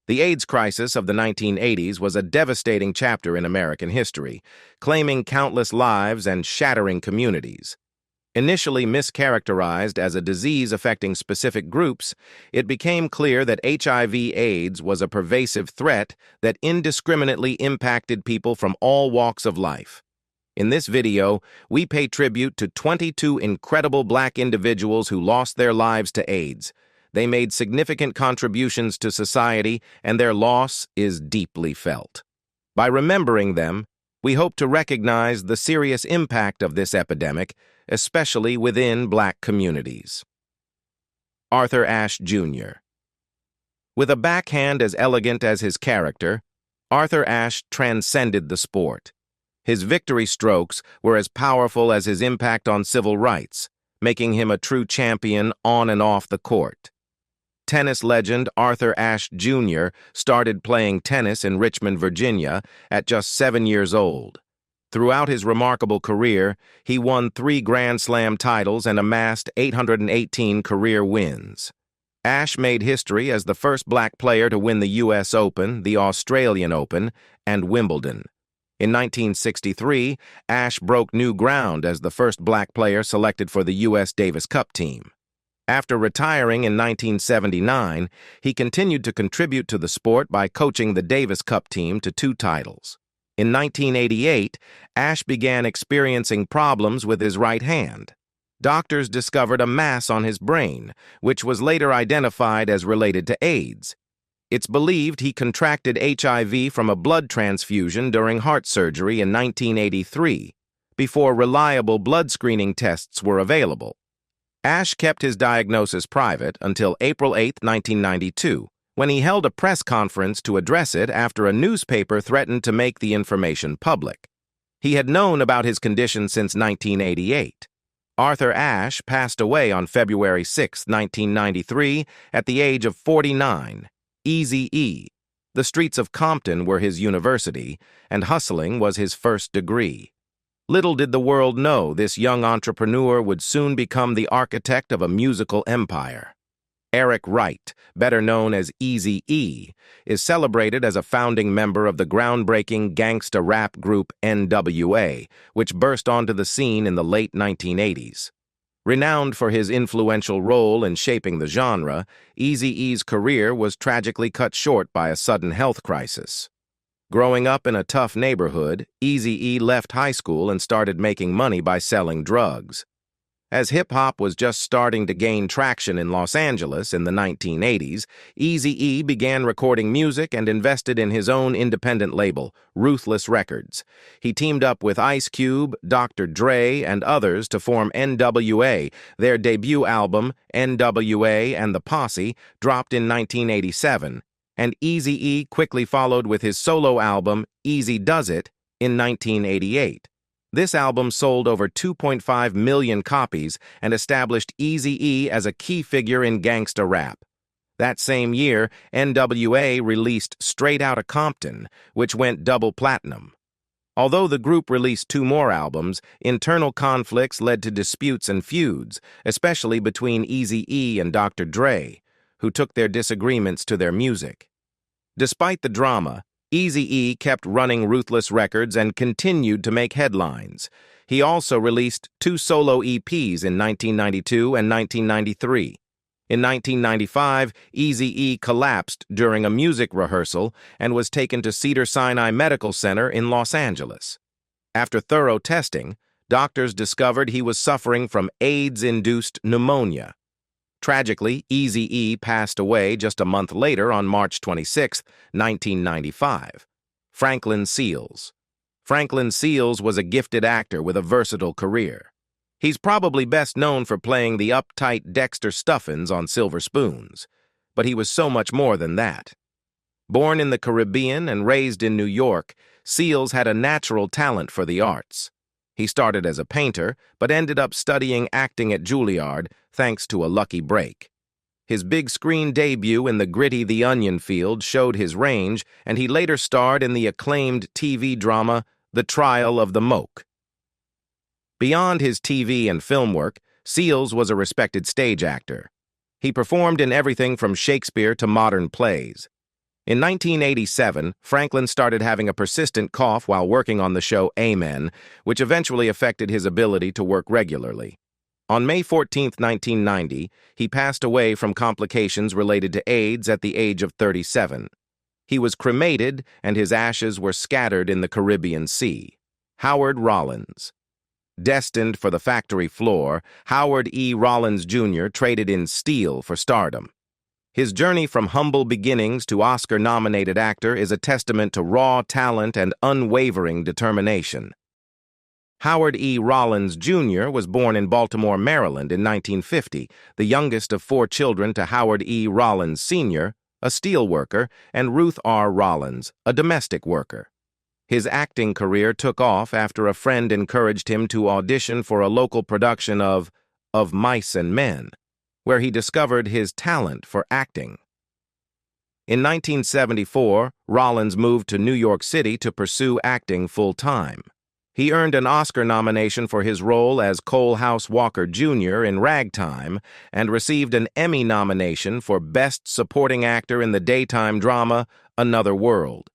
The AIDS crisis of the 1980s was a devastating chapter in American history, claiming countless lives and shattering communities. Initially mischaracterized as a disease affecting specific groups, it became clear that HIV/AIDS was a pervasive threat that indiscriminately impacted people from all walks of life. In this video, we pay tribute to 22 incredible Black individuals who lost their lives to AIDS. They made significant contributions to society, and their loss is deeply felt. By remembering them, we hope to recognize the serious impact of this epidemic, especially within Black communities. Arthur Ashe Jr. With a backhand as elegant as his character, Arthur Ashe transcended the sport. His victory strokes were as powerful as his impact on civil rights, making him a true champion on and off the court. Tennis legend Arthur Ashe Jr. started playing tennis in Richmond, Virginia, at just 7 years old. Throughout his remarkable career, he won 3 Grand Slam titles and amassed 818 career wins. Ashe made history as the first Black player to win the U.S. Open, the Australian Open, and Wimbledon. In 1963, Ashe broke new ground as the first Black player selected for the U.S. Davis Cup team. After retiring in 1979, he continued to contribute to the sport by coaching the Davis Cup team to 2 titles. In 1988, Ashe began experiencing problems with his right hand. Doctors discovered a mass on his brain, which was later identified as related to AIDS. It's believed he contracted HIV from a blood transfusion during heart surgery in 1983, before reliable blood screening tests were available. Ashe kept his diagnosis private until April 8, 1992, when he held a press conference to address it after a newspaper threatened to make the information public. He had known about his condition since 1988. Arthur Ashe passed away on February 6, 1993, at the age of 49. Eazy-E. The streets of Compton were his university, and hustling was his first degree. Little did the world know this young entrepreneur would soon become the architect of a musical empire. Eric Wright, better known as Eazy-E, is celebrated as a founding member of the groundbreaking gangsta rap group NWA, which burst onto the scene in the late 1980s. Renowned for his influential role in shaping the genre, Eazy-E's career was tragically cut short by a sudden health crisis. Growing up in a tough neighborhood, Eazy-E left high school and started making money by selling drugs. As hip-hop was just starting to gain traction in Los Angeles in the 1980s, Eazy-E began recording music and invested in his own independent label, Ruthless Records. He teamed up with Ice Cube, Dr. Dre, and others to form NWA. Their debut album, NWA and the Posse, dropped in 1987. And Eazy-E quickly followed with his solo album, Eazy Does It, in 1988. This album sold over 2.5 million copies and established Eazy-E as a key figure in gangsta rap. That same year, NWA released Straight Outta Compton, which went double platinum. Although the group released 2 more albums, internal conflicts led to disputes and feuds, especially between Eazy-E and Dr. Dre, who took their disagreements to their music. Despite the drama, Eazy-E kept running Ruthless Records and continued to make headlines. He also released 2 solo EPs in 1992 and 1993. In 1995, Eazy-E collapsed during a music rehearsal and was taken to Cedars-Sinai Medical Center in Los Angeles. After thorough testing, doctors discovered he was suffering from AIDS-induced pneumonia. Tragically, Eazy-E passed away just a month later on March 26, 1995. Franklin Seals. Franklin Seals was a gifted actor with a versatile career. He's probably best known for playing the uptight Dexter Stuffins on Silver Spoons, but he was so much more than that. Born in the Caribbean and raised in New York, Seals had a natural talent for the arts. He started as a painter, but ended up studying acting at Juilliard, thanks to a lucky break. His big screen debut in the gritty The Onion Field showed his range, and he later starred in the acclaimed TV drama The Trial of the Moke. Beyond his TV and film work, Seals was a respected stage actor. He performed in everything from Shakespeare to modern plays. In 1987, Franklin started having a persistent cough while working on the show Amen, which eventually affected his ability to work regularly. On May 14, 1990, he passed away from complications related to AIDS at the age of 37. He was cremated, and his ashes were scattered in the Caribbean Sea. Howard Rollins. Destined for the factory floor, Howard E. Rollins Jr. traded in steel for stardom. His journey from humble beginnings to Oscar-nominated actor is a testament to raw talent and unwavering determination. Howard E. Rollins Jr. was born in Baltimore, Maryland in 1950, the youngest of 4 children to Howard E. Rollins Sr., a steel worker, and Ruth R. Rollins, a domestic worker. His acting career took off after a friend encouraged him to audition for a local production of Mice and Men, where he discovered his talent for acting. In 1974, Rollins moved to New York City to pursue acting full-time. He earned an Oscar nomination for his role as Coalhouse Walker Jr. in Ragtime and received an Emmy nomination for Best Supporting Actor in the daytime drama Another World.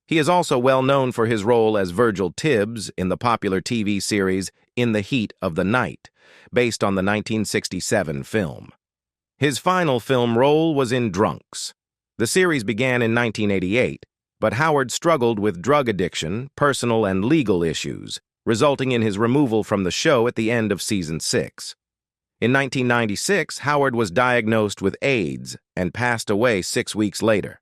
He is also well known for his role as Virgil Tibbs in the popular TV series In the Heat of the Night, based on the 1967 film. His final film role was in Drunks. The series began in 1988, but Howard struggled with drug addiction, personal and legal issues, resulting in his removal from the show at the end of season 6. In 1996, Howard was diagnosed with AIDS and passed away 6 weeks later.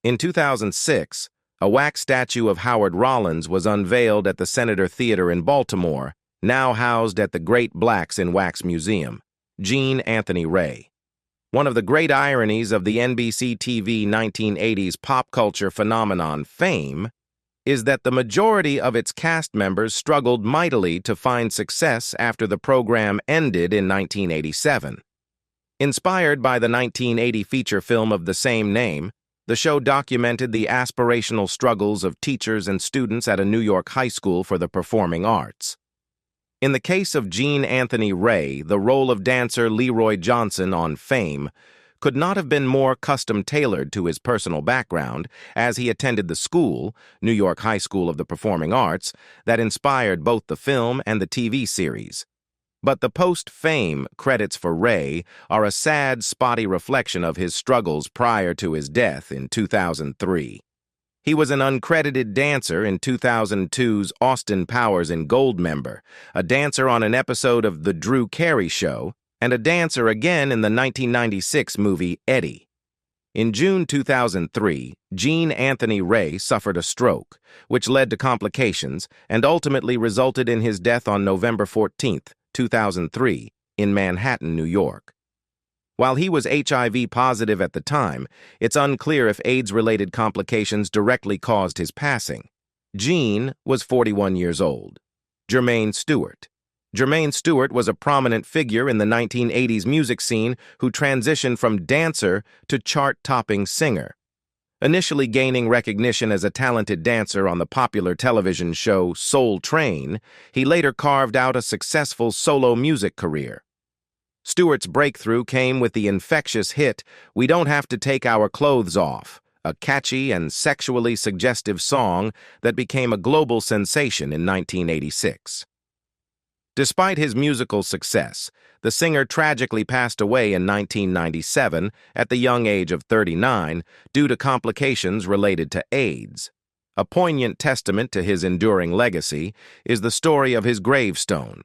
In 2006, a wax statue of Howard Rollins was unveiled at the Senator Theater in Baltimore, now housed at the Great Blacks in Wax Museum. Gene Anthony Ray. One of the great ironies of the NBC TV 1980s pop culture phenomenon Fame is that the majority of its cast members struggled mightily to find success after the program ended in 1987. Inspired by the 1980 feature film of the same name, the show documented the aspirational struggles of teachers and students at a New York high school for the performing arts. In the case of Gene Anthony Ray, the role of dancer Leroy Johnson on Fame could not have been more custom-tailored to his personal background, as he attended the school, New York High School of the Performing Arts, that inspired both the film and the TV series. But the post-Fame credits for Ray are a sad, spotty reflection of his struggles prior to his death in 2003. He was an uncredited dancer in 2002's Austin Powers and Goldmember, a dancer on an episode of The Drew Carey Show, and a dancer again in the 1996 movie Eddie. In June 2003, Gene Anthony Ray suffered a stroke, which led to complications and ultimately resulted in his death on November 14, 2003, in Manhattan, New York. While he was HIV positive at the time, it's unclear if AIDS-related complications directly caused his passing. Gene was 41 years old. Germaine Stewart. Germaine Stewart was a prominent figure in the 1980s music scene who transitioned from dancer to chart-topping singer. Initially gaining recognition as a talented dancer on the popular television show Soul Train, he later carved out a successful solo music career. Stewart's breakthrough came with the infectious hit We Don't Have to Take Our Clothes Off, a catchy and sexually suggestive song that became a global sensation in 1986. Despite his musical success, the singer tragically passed away in 1997 at the young age of 39 due to complications related to AIDS. A poignant testament to his enduring legacy is the story of his gravestone.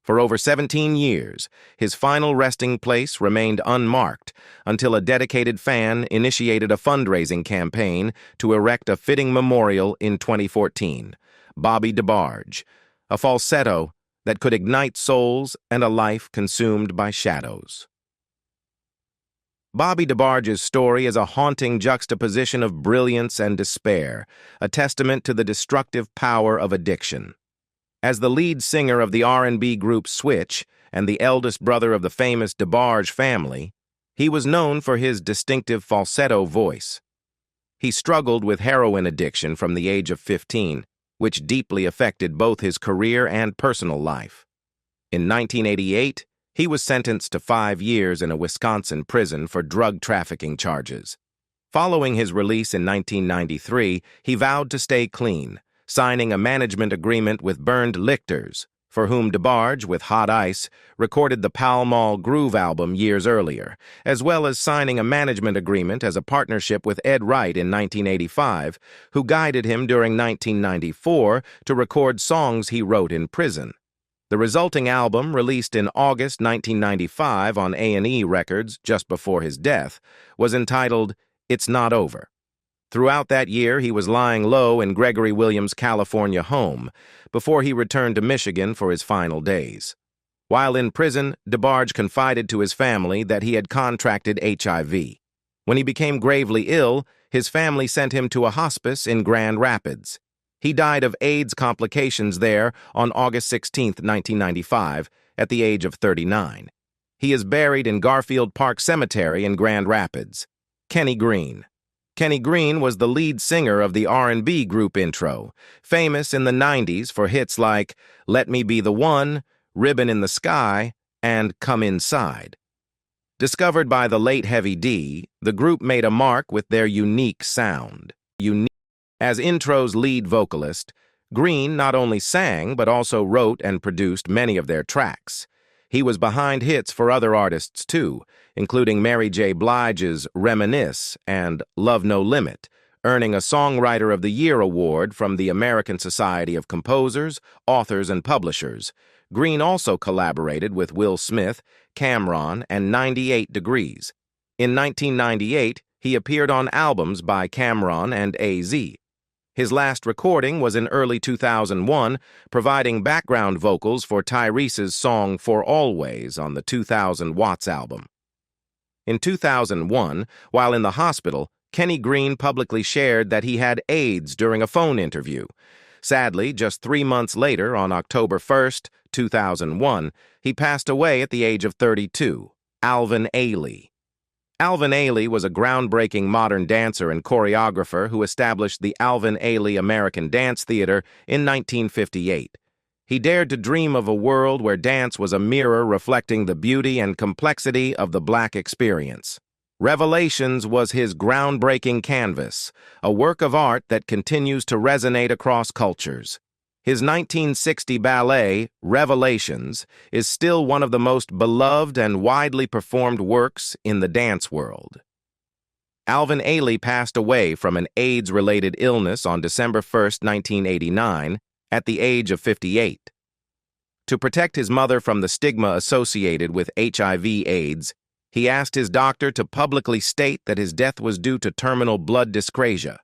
For over 17 years, his final resting place remained unmarked until a dedicated fan initiated a fundraising campaign to erect a fitting memorial in 2014. Bobby DeBarge, a falsetto that could ignite souls and a life consumed by shadows. Bobby DeBarge's story is a haunting juxtaposition of brilliance and despair, a testament to the destructive power of addiction. As the lead singer of the R&B group Switch and the eldest brother of the famous DeBarge family, he was known for his distinctive falsetto voice. He struggled with heroin addiction from the age of 15, which deeply affected both his career and personal life. In 1988, he was sentenced to 5 years in a Wisconsin prison for drug trafficking charges. Following his release in 1993, he vowed to stay clean, signing a management agreement with Bernd Lichters, for whom DeBarge, with Hot Ice, recorded the Pall Mall Groove album years earlier, as well as signing a management agreement as a partnership with Ed Wright in 1985, who guided him during 1994 to record songs he wrote in prison. The resulting album, released in August 1995 on A&E Records just before his death, was entitled It's Not Over. Throughout that year, he was lying low in Gregory Williams' California home before he returned to Michigan for his final days. While in prison, DeBarge confided to his family that he had contracted HIV. When he became gravely ill, his family sent him to a hospice in Grand Rapids. He died of AIDS complications there on August 16, 1995, at the age of 39. He is buried in Garfield Park Cemetery in Grand Rapids. Kenny Green. Kenny Green was the lead singer of the R&B group Intro, famous in the 90s for hits like Let Me Be the One, Ribbon in the Sky, and Come Inside. Discovered by the late Heavy D, the group made a mark with their unique sound. As Intro's lead vocalist, Green not only sang but also wrote and produced many of their tracks. He was behind hits for other artists, too, including Mary J. Blige's Reminisce and Love No Limit, earning a Songwriter of the Year award from the American Society of Composers, Authors, and Publishers. Green also collaborated with Will Smith, Cam'ron, and 98 Degrees. In 1998, he appeared on albums by Cam'ron and AZ. His last recording was in early 2001, providing background vocals for Tyrese's song For Always on the 2000 Watts album. In 2001, while in the hospital, Kenny Green publicly shared that he had AIDS during a phone interview. Sadly, just 3 months later, on October 1, 2001, he passed away at the age of 32. Alvin Ailey. Alvin Ailey was a groundbreaking modern dancer and choreographer who established the Alvin Ailey American Dance Theater in 1958. He dared to dream of a world where dance was a mirror reflecting the beauty and complexity of the Black experience. Revelations was his groundbreaking canvas, a work of art that continues to resonate across cultures. His 1960 ballet, Revelations, is still one of the most beloved and widely performed works in the dance world. Alvin Ailey passed away from an AIDS-related illness on December 1, 1989, at the age of 58. To protect his mother from the stigma associated with HIV/AIDS, he asked his doctor to publicly state that his death was due to terminal blood dyscrasia.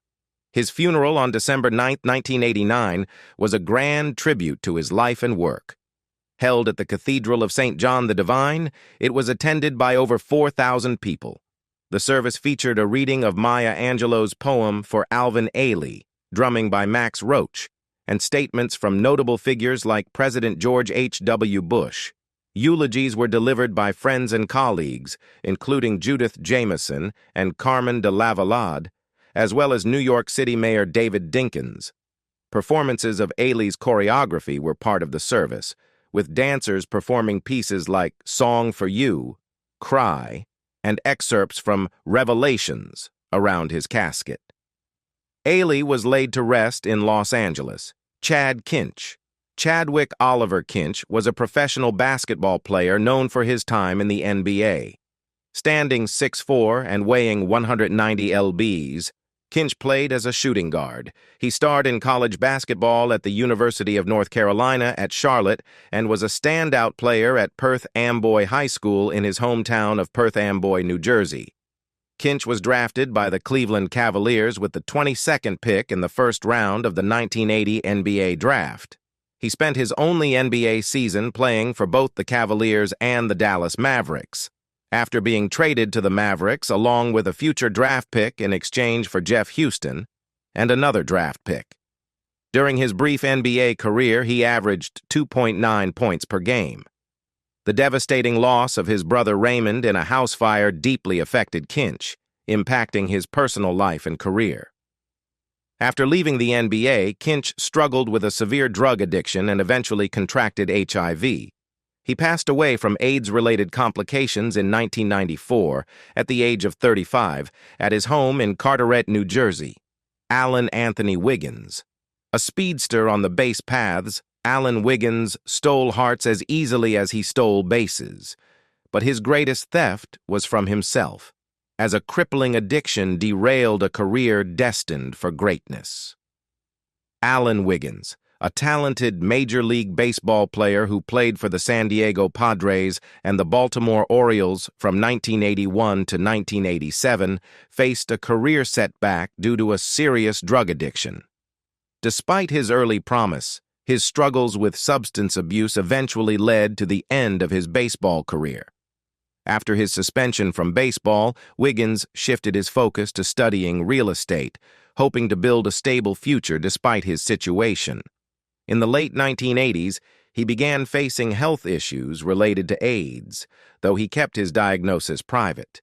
His funeral on December 9, 1989, was a grand tribute to his life and work. Held at the Cathedral of St. John the Divine, it was attended by over 4,000 people. The service featured a reading of Maya Angelou's poem For Alvin Ailey, drumming by Max Roach, and statements from notable figures like President George H.W. Bush. Eulogies were delivered by friends and colleagues, including Judith Jamison and Carmen de Lavallade, as well as New York City Mayor David Dinkins. Performances of Ailey's choreography were part of the service, with dancers performing pieces like Song for You, Cry, and excerpts from Revelations around his casket. Ailey was laid to rest in Los Angeles. Chad Kinch. Chadwick Oliver Kinch was a professional basketball player known for his time in the NBA. Standing 6'4" and weighing 190 lbs, Kinch played as a shooting guard. He starred in college basketball at the University of North Carolina at Charlotte and was a standout player at Perth Amboy High School in his hometown of Perth Amboy, New Jersey. Kinch was drafted by the Cleveland Cavaliers with the 22nd pick in the first round of the 1980 NBA Draft. He spent his only NBA season playing for both the Cavaliers and the Dallas Mavericks. After being traded to the Mavericks along with a future draft pick in exchange for Jeff Houston and another draft pick. During his brief NBA career, he averaged 2.9 points per game. The devastating loss of his brother Raymond in a house fire deeply affected Kinch, impacting his personal life and career. After leaving the NBA, Kinch struggled with a severe drug addiction and eventually contracted HIV. He passed away from AIDS-related complications in 1994 at the age of 35 at his home in Carteret, New Jersey. Allan Anthony Wiggins. A speedster on the base paths, Allan Wiggins stole hearts as easily as he stole bases. But his greatest theft was from himself, as a crippling addiction derailed a career destined for greatness. Allan Wiggins, a talented Major League Baseball player who played for the San Diego Padres and the Baltimore Orioles from 1981 to 1987, faced a career setback due to a serious drug addiction. Despite his early promise, his struggles with substance abuse eventually led to the end of his baseball career. After his suspension from baseball, Wiggins shifted his focus to studying real estate, hoping to build a stable future despite his situation. In the late 1980s, he began facing health issues related to AIDS, though he kept his diagnosis private.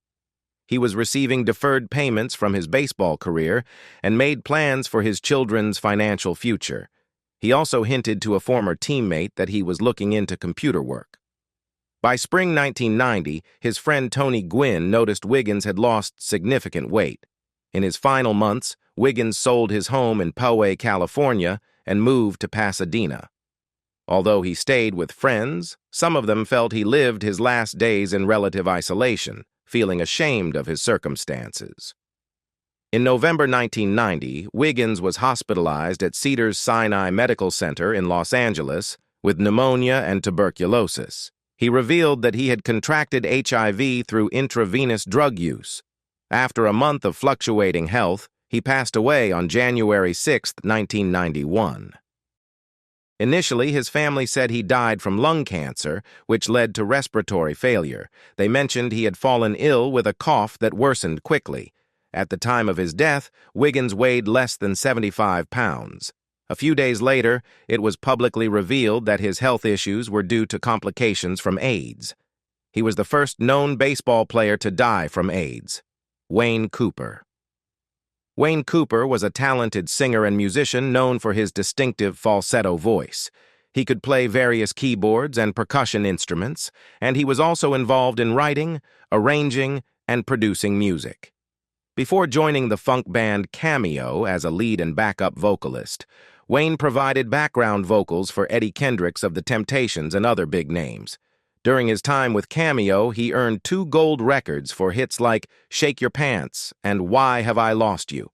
He was receiving deferred payments from his baseball career and made plans for his children's financial future. He also hinted to a former teammate that he was looking into computer work. By spring 1990, his friend Tony Gwynn noticed Wiggins had lost significant weight. In his final months, Wiggins sold his home in Poway, California, and moved to Pasadena. Although he stayed with friends, some of them felt he lived his last days in relative isolation, feeling ashamed of his circumstances. In November 1990, Wiggins was hospitalized at Cedars-Sinai Medical Center in Los Angeles with pneumonia and tuberculosis. He revealed that he had contracted HIV through intravenous drug use. After a month of fluctuating health, he passed away on January 6, 1991. Initially, his family said he died from lung cancer, which led to respiratory failure. They mentioned he had fallen ill with a cough that worsened quickly. At the time of his death, Wiggins weighed less than 75 pounds. A few days later, it was publicly revealed that his health issues were due to complications from AIDS. He was the first known baseball player to die from AIDS. Wayne Cooper. Wayne Cooper was a talented singer and musician known for his distinctive falsetto voice. He could play various keyboards and percussion instruments, and he was also involved in writing, arranging, and producing music. Before joining the funk band Cameo as a lead and backup vocalist, Wayne provided background vocals for Eddie Kendricks of The Temptations and other big names. During his time with Cameo, he earned 2 gold records for hits like Shake Your Pants and Why Have I Lost You.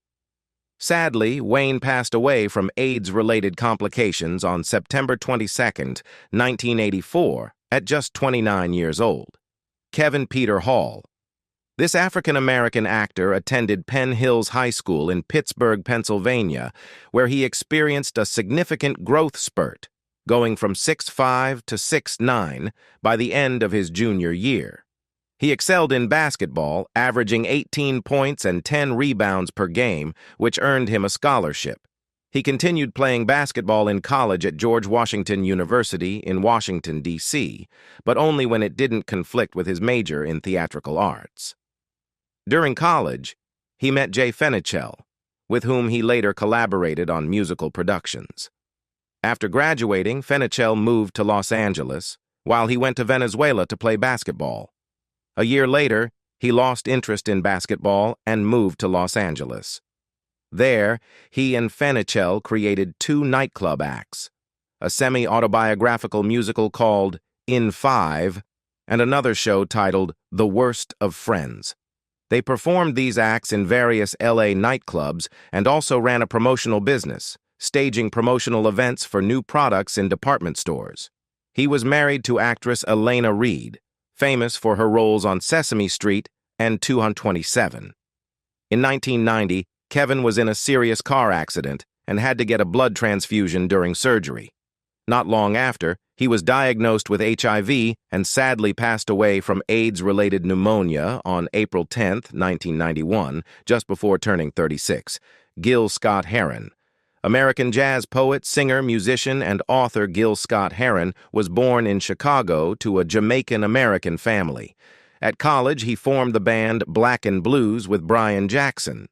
Sadly, Wayne passed away from AIDS-related complications on September 22, 1984, at just 29 years old. Kevin Peter Hall. This African-American actor attended Penn Hills High School in Pittsburgh, Pennsylvania, where he experienced a significant growth spurt, going from 6'5" to 6'9" by the end of his junior year. He excelled in basketball, averaging 18 points and 10 rebounds per game, which earned him a scholarship. He continued playing basketball in college at George Washington University in Washington, D.C., but only when it didn't conflict with his major in theatrical arts. During college, he met Jay Fenichel, with whom he later collaborated on musical productions. After graduating, Fenichel moved to Los Angeles, while he went to Venezuela to play basketball. A year later, he lost interest in basketball and moved to Los Angeles. There, he and Fenichel created 2 nightclub acts, a semi-autobiographical musical called In 5 and another show titled The Worst of Friends. They performed these acts in various LA nightclubs and also ran a promotional business, staging promotional events for new products in department stores. He was married to actress Elena Reed, famous for her roles on Sesame Street and 2 on 27. In 1990, Kevin was in a serious car accident and had to get a blood transfusion during surgery. Not long after, he was diagnosed with HIV and sadly passed away from AIDS-related pneumonia on April 10, 1991, just before turning 36. Gil Scott Haron. American jazz poet, singer, musician, and author Gil Scott Haron was born in Chicago to a Jamaican-American family. At college, he formed the band Black and Blues with Brian Jackson.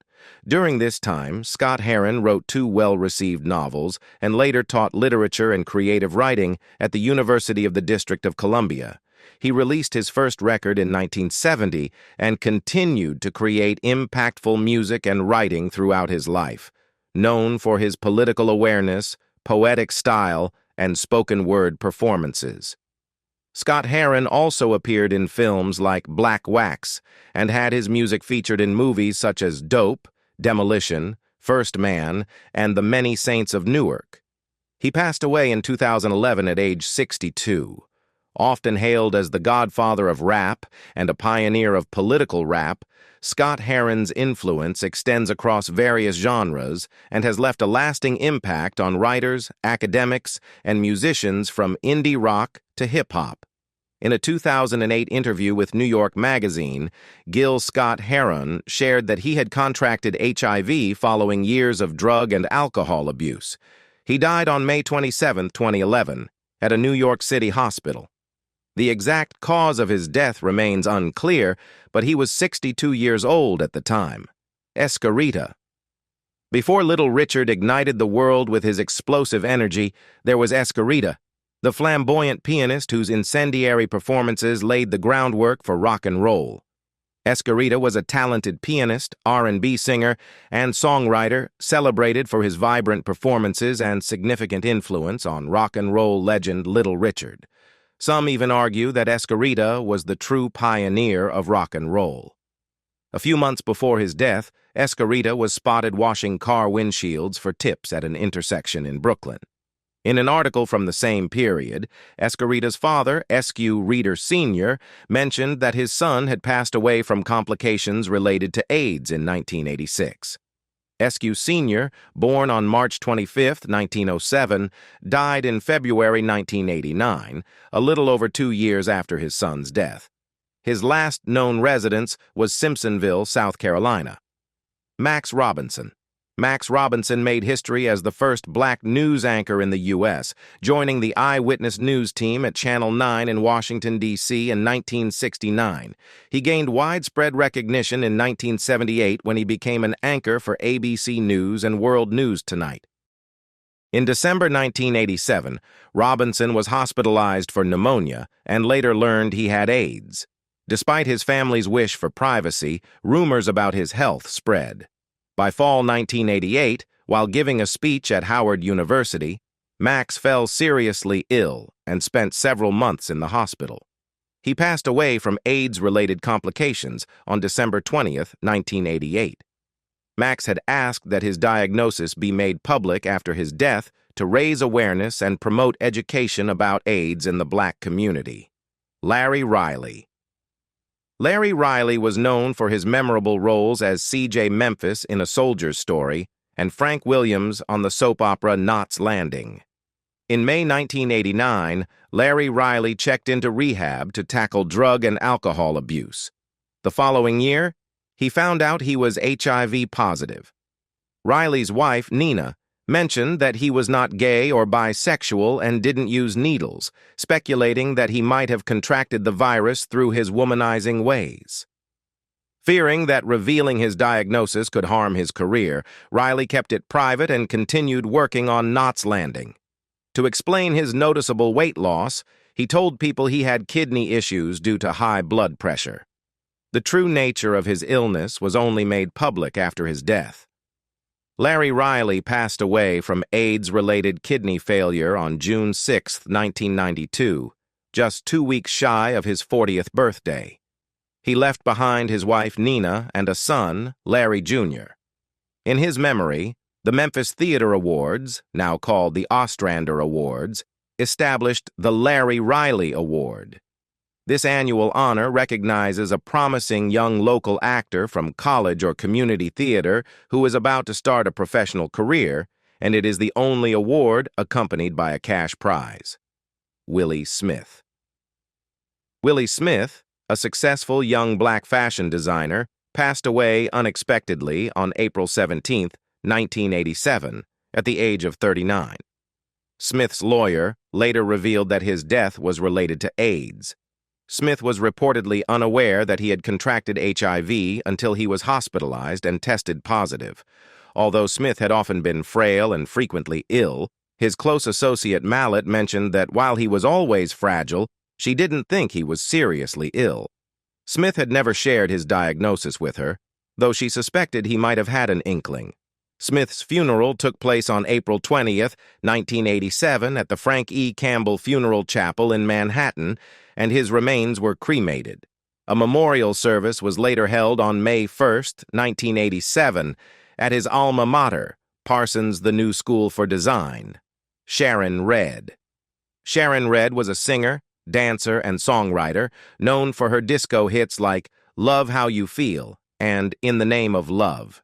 During this time, Scott Haron wrote two well-received novels and later taught literature and creative writing at the University of the District of Columbia. He released his first record in 1970 and continued to create impactful music and writing throughout his life. Known for his political awareness, poetic style, and spoken-word performances. Scott Haron also appeared in films like Black Wax and had his music featured in movies such as Dope, Demolition, First Man, and The Many Saints of Newark. He passed away in 2011 at age 62. Often hailed as the godfather of rap and a pioneer of political rap, Scott Haron's influence extends across various genres and has left a lasting impact on writers, academics, and musicians from indie rock to hip-hop. In a 2008 interview with New York Magazine, Gil Scott Haron shared that he had contracted HIV following years of drug and alcohol abuse. He died on May 27, 2011, at a New York City hospital. The exact cause of his death remains unclear, but he was 62 years old at the time. Esar Arita. Before Little Richard ignited the world with his explosive energy, there was Esar Arita, the flamboyant pianist whose incendiary performances laid the groundwork for rock and roll. Esar Arita was a talented pianist, R&B singer, and songwriter, celebrated for his vibrant performances and significant influence on rock and roll legend Little Richard. Some even argue that Esar Arita was the true pioneer of rock and roll. A few months before his death, Esar Arita was spotted washing car windshields for tips at an intersection in Brooklyn. In an article from the same period, Esar Arita's father, Esar Arita Sr., mentioned that his son had passed away from complications related to AIDS in 1986. Esar Sr., born on March 25, 1907, died in February 1989, a little over 2 years after his son's death. His last known residence was Simpsonville, South Carolina. Max Robinson. Max Robinson made history as the first black news anchor in the U.S., joining the Eyewitness News team at Channel 9 in Washington, D.C. in 1969. He gained widespread recognition in 1978 when he became an anchor for ABC News and World News Tonight. In December 1987, Robinson was hospitalized for pneumonia and later learned he had AIDS. Despite his family's wish for privacy, rumors about his health spread. By fall 1988, while giving a speech at Howard University, Max fell seriously ill and spent several months in the hospital. He passed away from AIDS-related complications on December 20, 1988. Max had asked that his diagnosis be made public after his death to raise awareness and promote education about AIDS in the black community. Larry Riley. Larry Riley was known for his memorable roles as C.J. Memphis in A Soldier's Story and Frank Williams on the soap opera Knots Landing. In May 1989, Larry Riley checked into rehab to tackle drug and alcohol abuse. The following year, he found out he was HIV positive. Riley's wife, Nina, mentioned that he was not gay or bisexual and didn't use needles, speculating that he might have contracted the virus through his womanizing ways. Fearing that revealing his diagnosis could harm his career, Riley kept it private and continued working on Knots Landing. To explain his noticeable weight loss, he told people he had kidney issues due to high blood pressure. The true nature of his illness was only made public after his death. Larry Riley passed away from AIDS-related kidney failure on June 6, 1992, just 2 weeks shy of his 40th birthday. He left behind his wife Nina and a son, Larry Jr. In his memory, the Memphis Theater Awards, now called the Ostrander Awards, established the Larry Riley Award. This annual honor recognizes a promising young local actor from college or community theater who is about to start a professional career, and it is the only award accompanied by a cash prize. Willie Smith. Willie Smith, a successful young black fashion designer, passed away unexpectedly on April 17, 1987, at the age of 39. Smith's lawyer later revealed that his death was related to AIDS. Smith was reportedly unaware that he had contracted HIV until he was hospitalized and tested positive. Although Smith had often been frail and frequently ill, his close associate Mallet mentioned that while he was always fragile, she didn't think he was seriously ill. Smith had never shared his diagnosis with her, though she suspected he might have had an inkling. Smith's funeral took place on April 20th, 1987 at the Frank E. Campbell Funeral Chapel in Manhattan, and his remains were cremated. A memorial service was later held on May 1st, 1987, at his alma mater, Parsons The New School for Design. Sharon Red. Sharon Red was a singer, dancer, and songwriter known for her disco hits like Love How You Feel and In the Name of Love.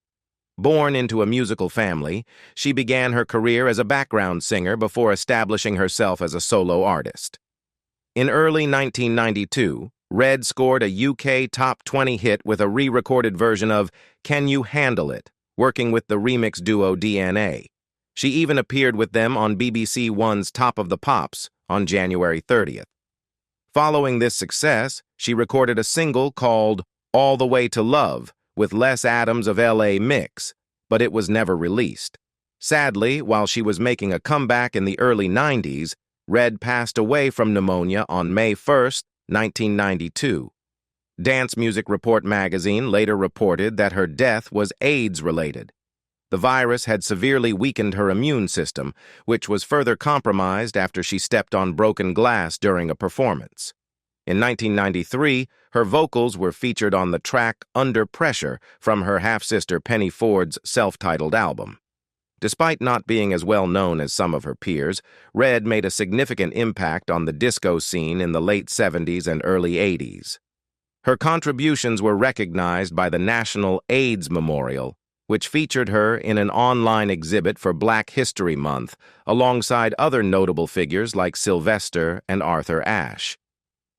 Born into a musical family, she began her career as a background singer before establishing herself as a solo artist. In early 1992, Red scored a UK top 20 hit with a re-recorded version of Can You Handle It, working with the remix duo DNA. She even appeared with them on BBC One's Top of the Pops on January 30th. Following this success, she recorded a single called All the Way to Love with Les Adams of LA Mix, but it was never released. Sadly, while she was making a comeback in the early 90s, Red passed away from pneumonia on May 1st, 1992. Dance Music Report magazine later reported that her death was AIDS-related. The virus had severely weakened her immune system, which was further compromised after she stepped on broken glass during a performance. In 1993, her vocals were featured on the track Under Pressure from her half-sister Penny Ford's self-titled album. Despite not being as well known as some of her peers, Red made a significant impact on the disco scene in the late 70s and early 80s. Her contributions were recognized by the National AIDS Memorial, which featured her in an online exhibit for Black History Month, alongside other notable figures like Sylvester and Arthur Ashe.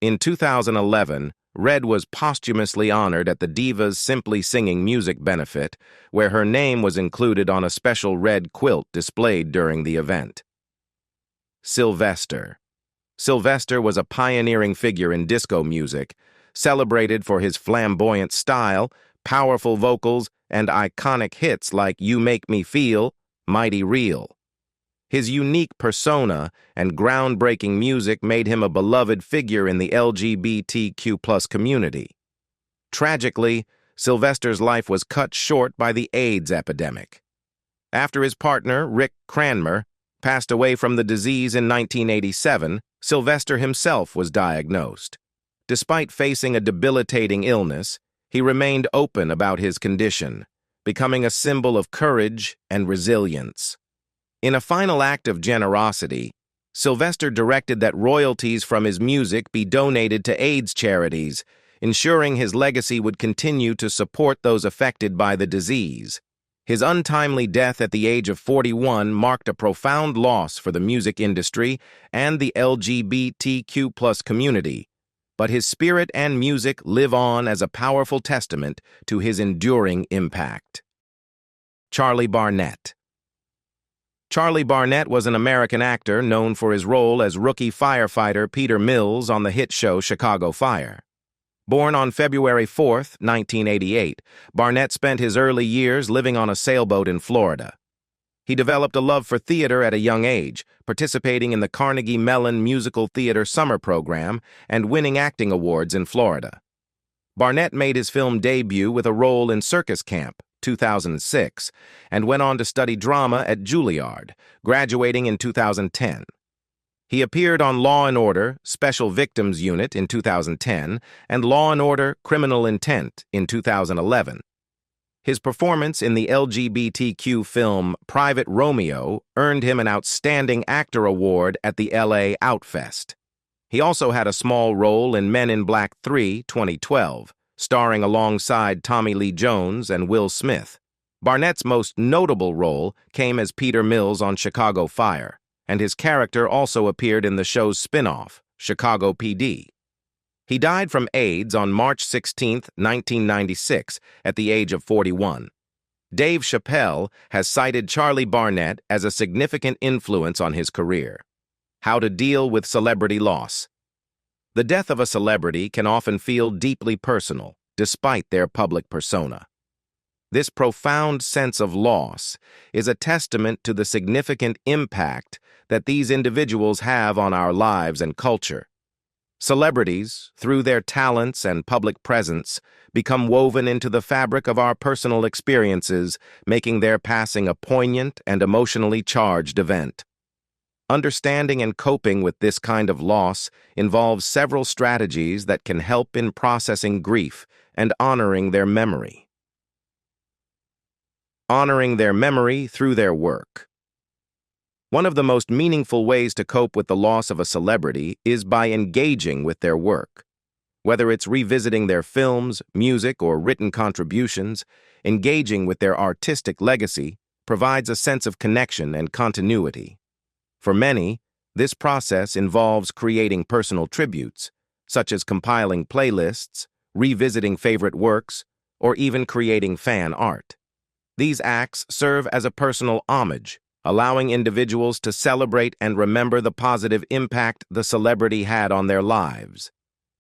In 2011, Red was posthumously honored at the Divas Simply Singing Music benefit, where her name was included on a special red quilt displayed during the event. Sylvester. Sylvester was a pioneering figure in disco music, celebrated for his flamboyant style, powerful vocals, and iconic hits like You Make Me Feel, Mighty Real. His unique persona and groundbreaking music made him a beloved figure in the LGBTQ+ community. Tragically, Sylvester's life was cut short by the AIDS epidemic. After his partner, Rick Cranmer, passed away from the disease in 1987, Sylvester himself was diagnosed. Despite facing a debilitating illness, he remained open about his condition, becoming a symbol of courage and resilience. In a final act of generosity, Sylvester directed that royalties from his music be donated to AIDS charities, ensuring his legacy would continue to support those affected by the disease. His untimely death at the age of 41 marked a profound loss for the music industry and the LGBTQ+ community, but his spirit and music live on as a powerful testament to his enduring impact. Charlie Barnett. Charlie Barnett was an American actor known for his role as rookie firefighter Peter Mills on the hit show Chicago Fire. Born on February 4, 1988, Barnett spent his early years living on a sailboat in Florida. He developed a love for theater at a young age, participating in the Carnegie Mellon Musical Theater Summer Program and winning acting awards in Florida. Barnett made his film debut with a role in Circus Camp, 2006, and went on to study drama at Juilliard, graduating in 2010. He appeared on Law & Order, Special Victims Unit in 2010, and Law & Order, Criminal Intent in 2011. His performance in the LGBTQ film Private Romeo earned him an Outstanding Actor Award at the LA Outfest. He also had a small role in Men in Black 3, 2012, starring alongside Tommy Lee Jones and Will Smith. Barnett's most notable role came as Peter Mills on Chicago Fire, and his character also appeared in the show's spin-off, Chicago PD. He died from AIDS on March 16, 1996, at the age of 41. Dave Chappelle has cited Charlie Barnett as a significant influence on his career. How to deal with celebrity loss. The death of a celebrity can often feel deeply personal, despite their public persona. This profound sense of loss is a testament to the significant impact that these individuals have on our lives and culture. Celebrities, through their talents and public presence, become woven into the fabric of our personal experiences, making their passing a poignant and emotionally charged event. Understanding and coping with this kind of loss involves several strategies that can help in processing grief and honoring their memory. Honoring their memory through their work. One of the most meaningful ways to cope with the loss of a celebrity is by engaging with their work. Whether it's revisiting their films, music, or written contributions, engaging with their artistic legacy provides a sense of connection and continuity. For many, this process involves creating personal tributes, such as compiling playlists, revisiting favorite works, or even creating fan art. These acts serve as a personal homage, allowing individuals to celebrate and remember the positive impact the celebrity had on their lives.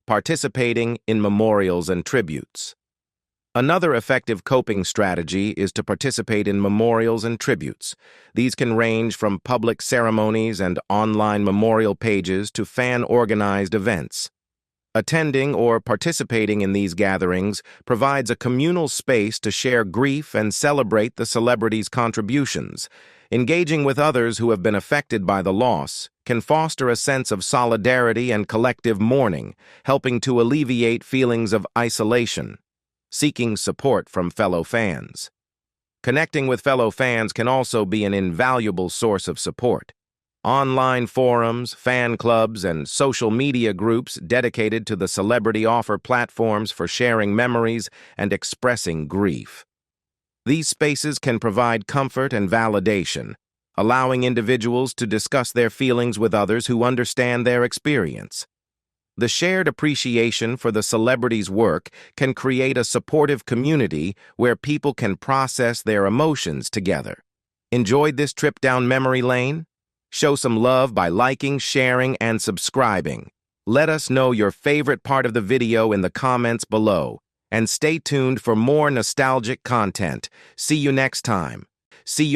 Participating in memorials and tributes. Another effective coping strategy is to participate in memorials and tributes. These can range from public ceremonies and online memorial pages to fan-organized events. Attending or participating in these gatherings provides a communal space to share grief and celebrate the celebrity's contributions. Engaging with others who have been affected by the loss can foster a sense of solidarity and collective mourning, helping to alleviate feelings of isolation. Seeking support from fellow fans. Connecting with fellow fans can also be an invaluable source of support. Online forums, fan clubs, and social media groups dedicated to the celebrity offer platforms for sharing memories and expressing grief. These spaces can provide comfort and validation, allowing individuals to discuss their feelings with others who understand their experience. The shared appreciation for the celebrity's work can create a supportive community where people can process their emotions together. Enjoyed this trip down memory lane? Show some love by liking, sharing, and subscribing. Let us know your favorite part of the video in the comments below. And stay tuned for more nostalgic content. See you next time. See you